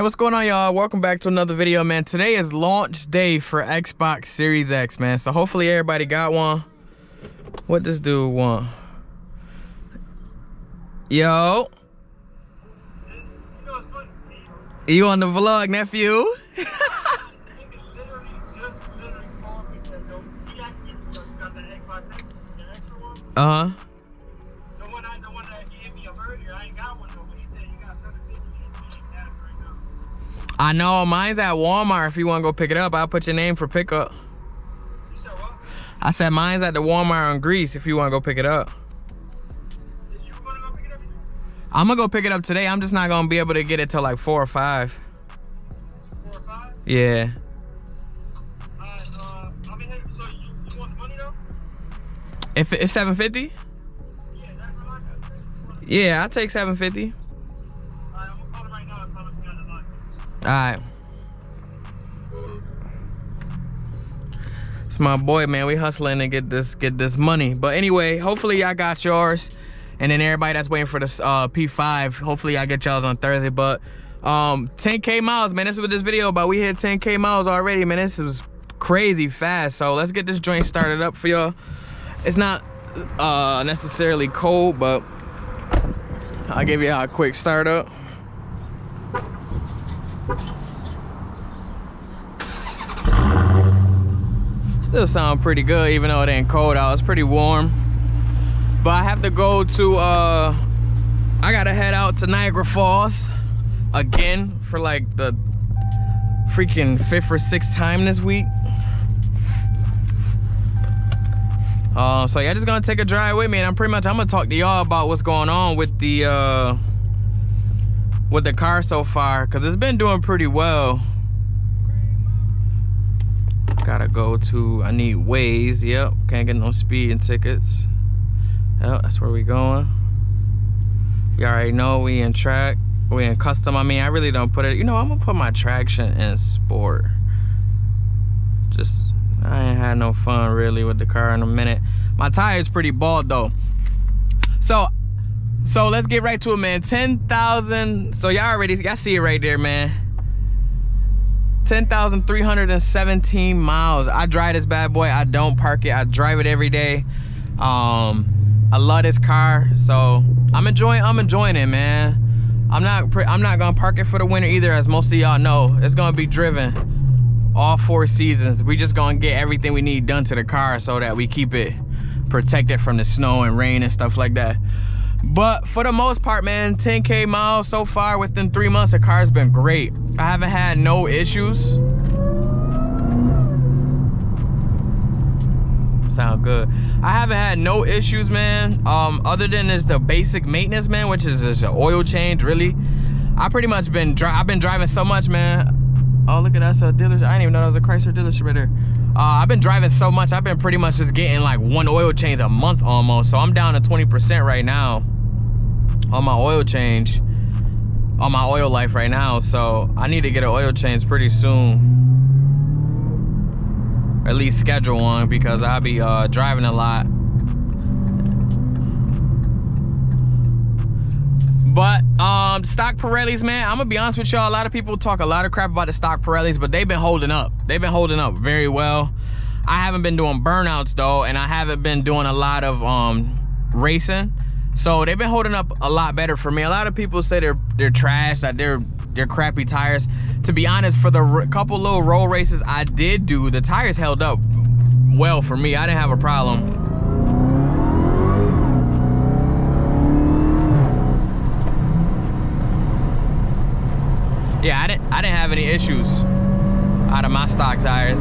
What's going on, y'all? Welcome back to another video, man. Today is launch day for Xbox Series X, man. So hopefully everybody got one. What this dude want? Yo, you on the vlog, nephew? Uh-huh. I know, mine's at Walmart. If you want to go pick it up, I'll put your name for pickup. You said what? I said mine's at the Walmart on Greece if you want to go pick it up. You want to go pick it up? I'm going to go pick it up today. I'm just not going to be able to get it till like 4 or 5. 4 or 5? Yeah. I mean, so you want the money though? If it's $750? Yeah, that's what I got. Yeah, I'll take $750. Alright, I'm gonna call it right now and tell him you got the line. Alright. It's my boy, man. We hustling to get this money. But anyway, hopefully I got yours. And then everybody that's waiting for this P5, hopefully I get y'all's on Thursday. But 10K miles, man. This is what this video about. We hit 10K miles already, man. This was crazy fast. So let's get this joint started up for y'all. It's not necessarily cold, but I'll give you a quick startup. Still sound pretty good even though it ain't cold out. It's pretty warm. But I have to go to I gotta head out to Niagara Falls again for like the freaking 5th or 6th time this week. So yeah, just gonna take a drive with me, and I'm gonna talk to y'all about what's going on with the car so far, because it's been doing pretty well. Gotta go to, I need Waze. Yep, can't get no speeding tickets. Yep, that's where we going. You already know we in track, we in custom. I mean, I really don't put it, you know, I'm gonna put my traction in sport. Just, I ain't had no fun really with the car in a minute. My tire is pretty bald though. So let's get right to it, man. 10,000, so y'all see it right there, man. 10,317 miles. I drive this bad boy. I don't park it. I drive it every day. I love this car, so I'm enjoying it, man. I'm not gonna park it for the winter either, as most of y'all know. It's gonna be driven all 4 seasons. We just gonna get everything we need done to the car so that we keep it protected from the snow and rain and stuff like that. But for the most part, man, 10K miles so far within 3 months. The car's been great. I haven't had no issues. Sound good. I haven't had no issues, man. Other than the basic maintenance, man, which is just an oil change, really. I've been driving so much, man. Oh, look at that, a dealership. I didn't even know that was a Chrysler dealership right there. I've been driving so much, I've been pretty much just getting like 1 oil change a month almost. So I'm down to 20% right now on my oil change, on my oil life right now. So I need to get an oil change pretty soon. Or at least schedule one, because I'll be driving a lot. But stock Pirellis, man, I'm gonna be honest with y'all, a lot of people talk a lot of crap about the stock Pirellis, but they've been holding up. They've been holding up very well. I haven't been doing burnouts though, and I haven't been doing a lot of racing, so they've been holding up a lot better for me. A lot of people say they're trash, that they're crappy tires. To be honest, for the couple little road races I did do, the tires held up well for me. I didn't have a problem. Yeah, I didn't have any issues out of my stock tires.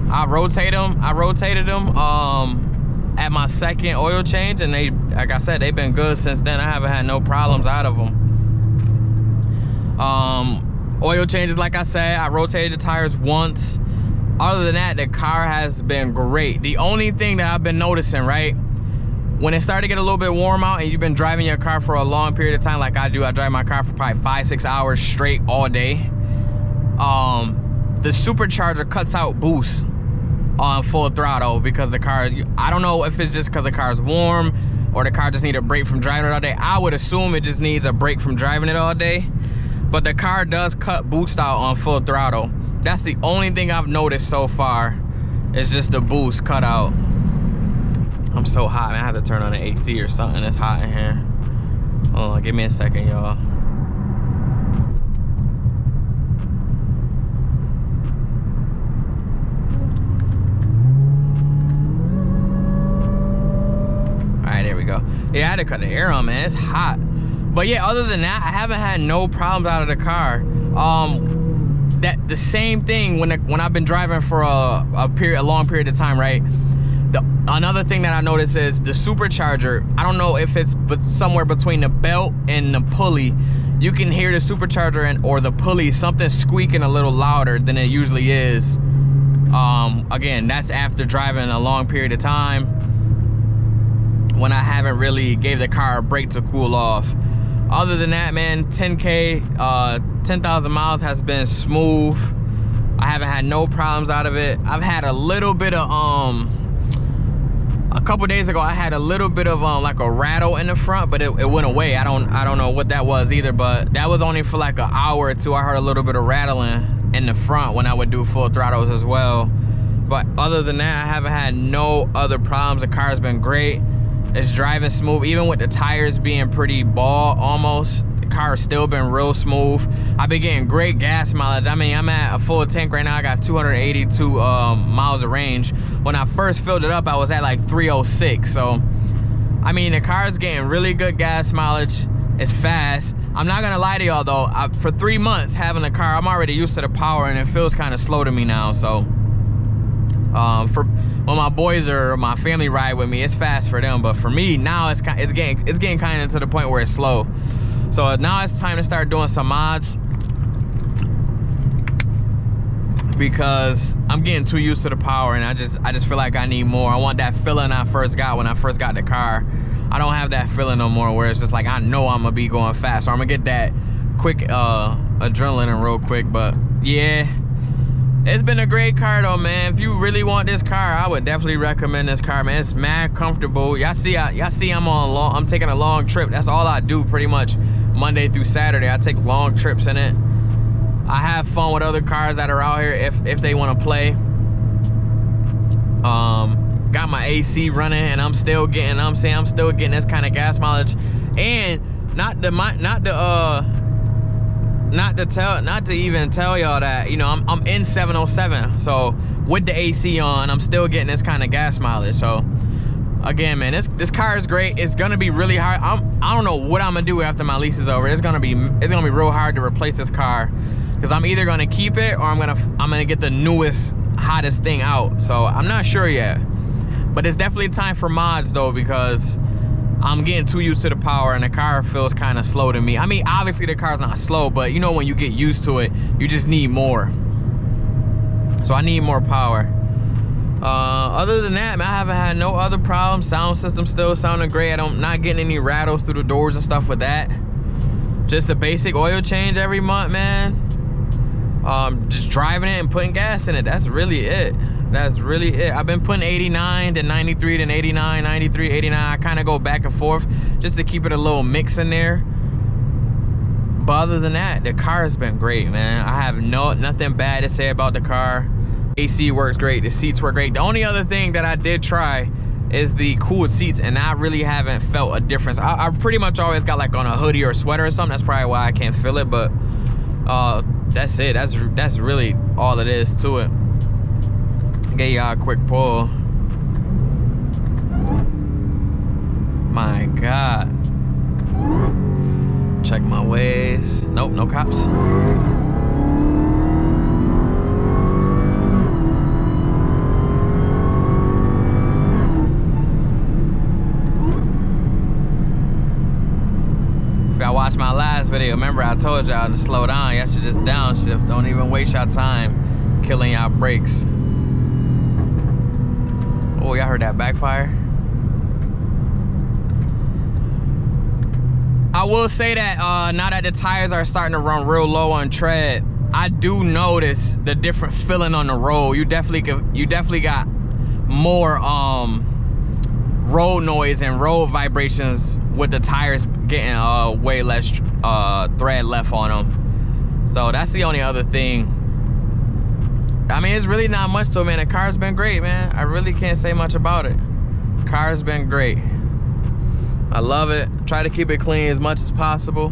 I rotated them at my second oil change, and they, like I said, they've been good since then. I haven't had no problems out of them. Oil changes, like I said, I rotated the tires once. Other than that, the car has been great. The only thing that I've been noticing, right, when it started to get a little bit warm out and you've been driving your car for a long period of time, like I do, I drive my car for probably 5-6 hours straight all day. The supercharger cuts out boost on full throttle because the car, I don't know if it's just because the car's warm or the car just needs a break from driving it all day. I would assume it just needs a break from driving it all day, but the car does cut boost out on full throttle. That's the only thing I've noticed so far, is just the boost cut out. I'm so hot, man. I have to turn on the AC or something. It's hot in here. Hold on, give me a second, y'all. Alright, there we go. Yeah, I had to cut the air on, man. It's hot. But yeah, other than that, I haven't had no problems out of the car. That the same thing when I've been driving for a long period of time, right? Another thing that I noticed is the supercharger. I don't know if it's somewhere between the belt and the pulley. You can hear the supercharger or the pulley, something squeaking a little louder than it usually is. Again, that's after driving a long period of time, when I haven't really gave the car a break to cool off. Other than that, man, 10K, 10,000 miles has been smooth. I haven't had no problems out of it. I've had a little bit of, a couple days ago, I had a little bit of like a rattle in the front, but it went away. I don't know what that was either, but that was only for like an hour or two. I heard a little bit of rattling in the front when I would do full throttles as well. But other than that, I haven't had no other problems. The car's been great. It's driving smooth, even with the tires being pretty bald almost. The car has still been real smooth. I've been getting great gas mileage. I mean, I'm at a full tank right now. I got 282 miles of range. When I first filled it up, I was at like 306. So, I mean, the car is getting really good gas mileage. It's fast. I'm not gonna lie to y'all though. For 3 months having a car, I'm already used to the power, and it feels kind of slow to me now. So, when my boys or my family ride with me, it's fast for them, but for me now it's getting kind of to the point where it's slow. So now it's time to start doing some mods, because I'm getting too used to the power, and I just feel like I need more. I want that feeling I first got when I first got the car. I don't have that feeling no more, where it's just like I know I'm gonna be going fast, or I'm gonna get that quick adrenaline real quick. But yeah, it's been a great car though, man. If you really want this car, I would definitely recommend this car, man. It's mad comfortable. Y'all see I'm taking a long trip. That's all I do pretty much Monday through Saturday. I take long trips in it. I have fun with other cars that are out here if they want to play. Got my AC running, and I'm still getting this kind of gas mileage. And not to even tell y'all that, you know, I'm in 707, so with the AC on, I'm still getting this kind of gas mileage. So again, man, this car is great. It's gonna be really hard. I don't know what I'm gonna do after my lease is over. It's gonna be real hard to replace this car, because I'm either gonna keep it or I'm gonna get the newest, hottest thing out. So I'm not sure yet, but it's definitely time for mods though, because I'm getting too used to the power, and the car feels kind of slow to me. I mean, obviously the car's not slow, but you know, when you get used to it, you just need more. So I need more power. Other than that, man, I haven't had no other problems. Sound system still sounding great. I'm not getting any rattles through the doors and stuff with that. Just a basic oil change every month, man. Just driving it and putting gas in it. That's really it. That's really it. I've been putting 89 to 93 to 89, 93, 89. I kind of go back and forth just to keep it a little mix in there. But other than that, the car has been great, man. I have nothing bad to say about the car. AC works great. The seats work great. The only other thing that I did try is the cooled seats, and I really haven't felt a difference. I pretty much always got like on a hoodie or sweater or something. That's probably why I can't feel it, but that's it. That's really all it is to it. Get y'all a quick pull. My God. Check my ways. Nope, no cops. If y'all watched my last video, remember I told y'all to slow down. Y'all should just downshift. Don't even waste your time killing y'all brakes. Oh, y'all heard that backfire? I will say that now that the tires are starting to run real low on tread, I do notice the different feeling on the road. You definitely got more road noise and road vibrations with the tires getting way less thread left on them. So that's the only other thing. I mean, it's really not much though, man. The car's been great, man. I really can't say much about it. Car's been great. I love it. Try to keep it clean as much as possible.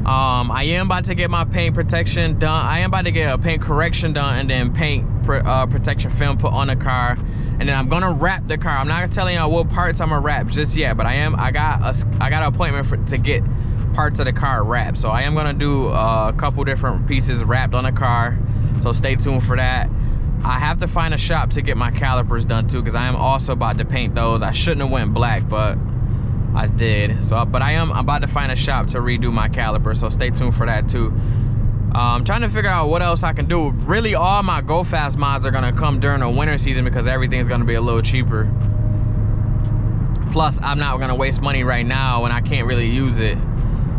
I am about to get my paint protection done. I am about to get a paint correction done and then paint protection film put on the car. And then I'm gonna wrap the car. I'm not telling y'all what parts I'm gonna wrap just yet, but I got an appointment to get parts of the car wrapped. So I am gonna do a couple different pieces wrapped on the car. So stay tuned for that. I have to find a shop to get my calipers done too, because I am also about to paint those. I shouldn't have went black, but I did. So, but I'm about to find a shop to redo my calipers. So stay tuned for that too. I'm trying to figure out what else I can do. Really, all my Go Fast mods are gonna come during the winter season because everything's gonna be a little cheaper. Plus, I'm not gonna waste money right now when I can't really use it.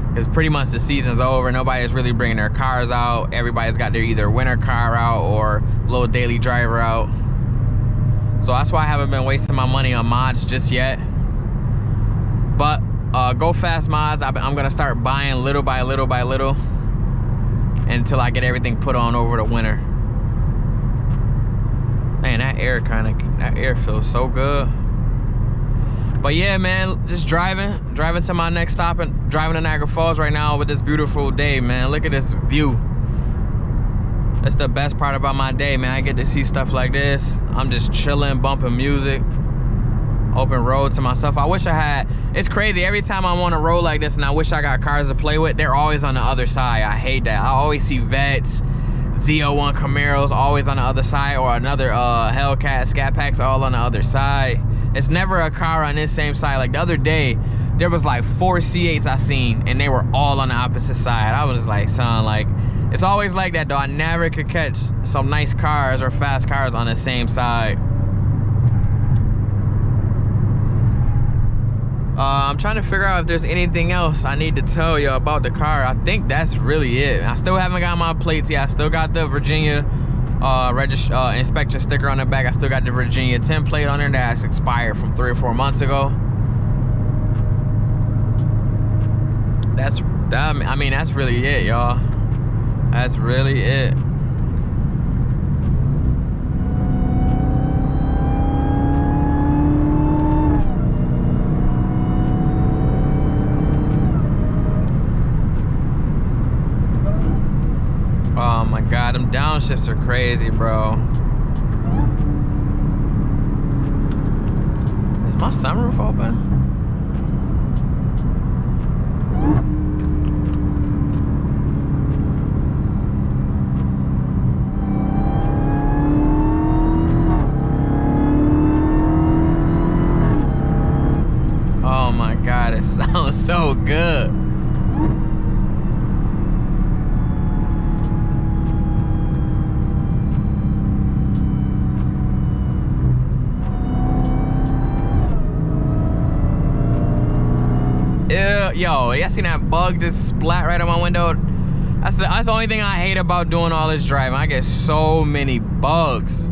Because pretty much the season's over. Nobody's really bringing their cars out. Everybody's got their either winter car out or little daily driver out. So that's why I haven't been wasting my money on mods just yet. But Go Fast mods, I'm gonna start buying little by little by little until I get everything put on over the winter. Man, that air feels so good. But yeah, man, just driving to my next stop and driving to Niagara Falls right now with this beautiful day, man. Look at this view. That's the best part about my day, man. I get to see stuff like this. I'm just chilling, bumping music, open road to myself. I wish I had, it's crazy. Every time I'm on a road like this and I wish I got cars to play with, they're always on the other side. I hate that. I always see Vets, Z01 Camaros always on the other side, or another Hellcat Scat Packs all on the other side. It's never a car on this same side. Like the other day, there was like 4 C8s I seen and they were all on the opposite side. I was like, son, like, it's always like that though. I never could catch some nice cars or fast cars on the same side. I'm trying to figure out if there's anything else I need to tell you about the car. I think that's really it. I still haven't got my plates yet. I still got the Virginia inspection sticker on the back. I still got the Virginia 10 plate on there that's expired from 3 or 4 months ago. I mean, that's really it, y'all. That's really it. Oh my God, them downshifts are crazy, bro. Is my sunroof open? Oh my God, it sounds so good. Yo, y'all seen that bug just splat right on my window? That's the only thing I hate about doing all this driving. I get so many bugs.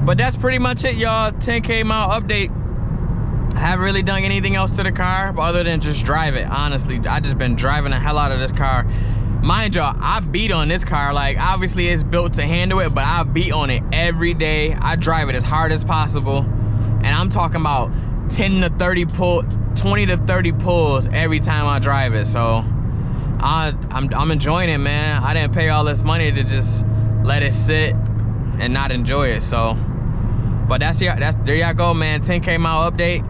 But that's pretty much it, y'all. 10K mile update. I haven't really done anything else to the car other than just drive it. Honestly, I just been driving the hell out of this car. Mind y'all, I beat on this car. Like, obviously it's built to handle it, but I beat on it every day. I drive it as hard as possible. And I'm talking about 10 to 30 pull, 20 to 30 pulls every time I drive it. So I'm enjoying it, man. I didn't pay all this money to just let it sit and not enjoy it. So, but there y'all go, man. 10K mile update.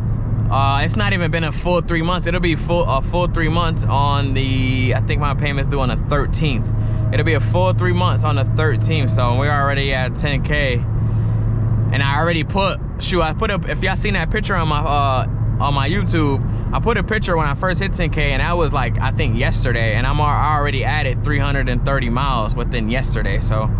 It's not even been a full 3 months. It'll be a full 3 months on the, I think my payment's due on the 13th. It'll be a full 3 months on the 13th. So we're already at 10K. And I already put, I put up, if y'all seen that picture on my YouTube, I put a picture when I first hit 10K, and that was like, I think yesterday, and I already added 330 miles within yesterday. So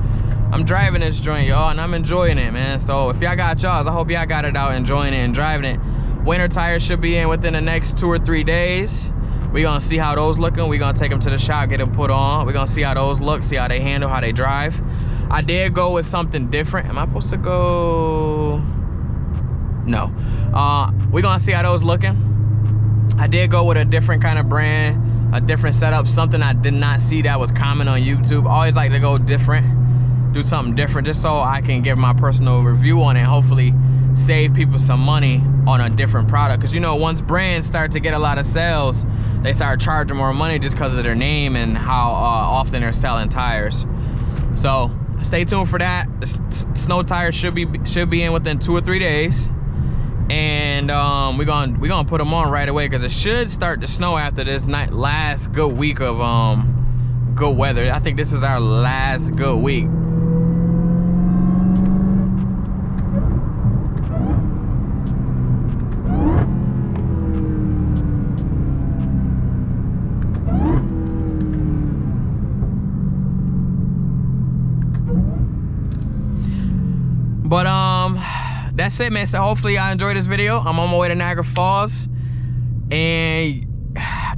I'm driving this joint, y'all, and I'm enjoying it, man. So if y'all got y'all's, I hope y'all got it out, enjoying it and driving it. Winter tires should be in within the next 2 or 3 days. We gonna see how those looking. We gonna take them to the shop, get them put on. We gonna see how those look, see how they handle, how they drive. I did go with something different. Am I supposed to go? No. We gonna see how those looking. I did go with a different kind of brand, a different setup, something I did not see that was common on YouTube. Always like to go different, do something different, just so I can give my personal review on it, hopefully save people some money on a different product. Because you know, once brands start to get a lot of sales, they start charging more money just because of their name and how often they're selling tires. So stay tuned for that. The snow tires should be in within 2 or 3 days, and we're gonna put them on right away, because it should start to snow after this last good week of good weather. I think this is our last good week. But that's it, man. So hopefully y'all enjoyed this video. I'm on my way to Niagara Falls, and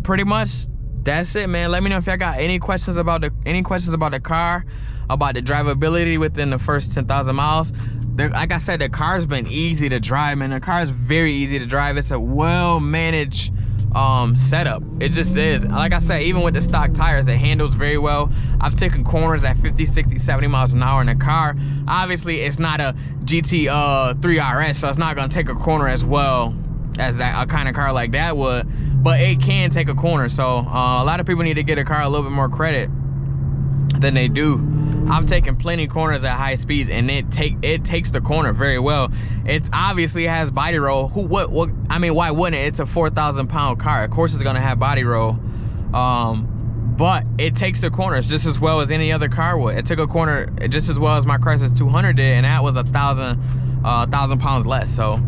pretty much that's it, man. Let me know if y'all got any questions about the car, about the drivability within the first 10,000 miles. Like I said, the car's been easy to drive, man. The car is very easy to drive. It's a well managed setup. It just is. Like I said, even with the stock tires, it handles very well. I've taken corners at 50, 60, 70 miles an hour in the car. Obviously, it's not a GT3 RS, so it's not gonna take a corner as well as a kind of car like that would, but it can take a corner. So a lot of people need to get a car a little bit more credit than they do. I've taken plenty corners at high speeds, and it takes the corner very well. It obviously has body roll. What I mean, why wouldn't it? It's a 4,000 pound car. Of course it's gonna have body roll. But it takes the corners just as well as any other car would. It took a corner just as well as my Chrysler 200 did, and that was 1,000 pounds less. So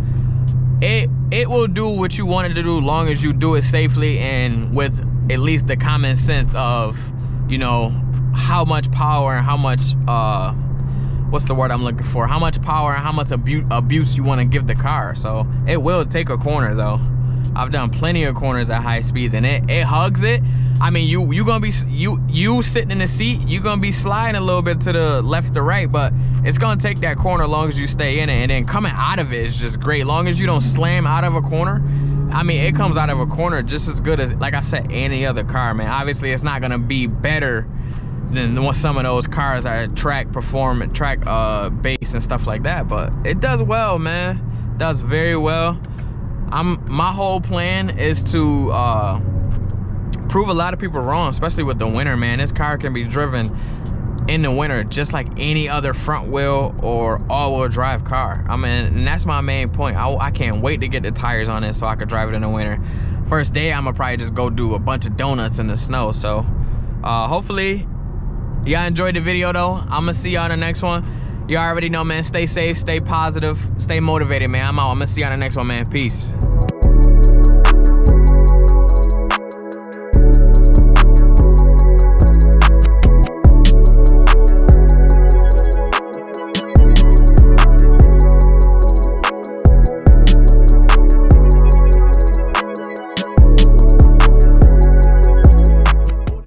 it will do what you want it to do, long as you do it safely and with at least the common sense of, you know, how much power and how much what's the word I'm looking for, how much power and how much abuse you want to give the car. So it will take a corner though. I've done plenty of corners at high speeds, and it hugs it. I mean, you gonna be you sitting in the seat, you gonna be sliding a little bit to the left or right, but it's gonna take that corner as long as you stay in it. And then coming out of it is just great, long as you don't slam out of a corner. I mean, it comes out of a corner just as good as, like I said, any other car, man. Obviously, it's not gonna be better than what some of those cars are track base and stuff like that, but it does well, man. It does very well. My whole plan is to prove a lot of people wrong, especially with the winter, man. This car can be driven in the winter just like any other front wheel or all-wheel drive car. I mean, and that's my main point. I can't wait to get the tires on it so I could drive it in the winter. First day, I'm gonna probably just go do a bunch of donuts in the snow. So hopefully y'all enjoyed the video though. I'm gonna see y'all in the next one. You already know, man. Stay safe, stay positive, stay motivated, man. I'm out. I'm gonna see y'all in the next one, man. Peace.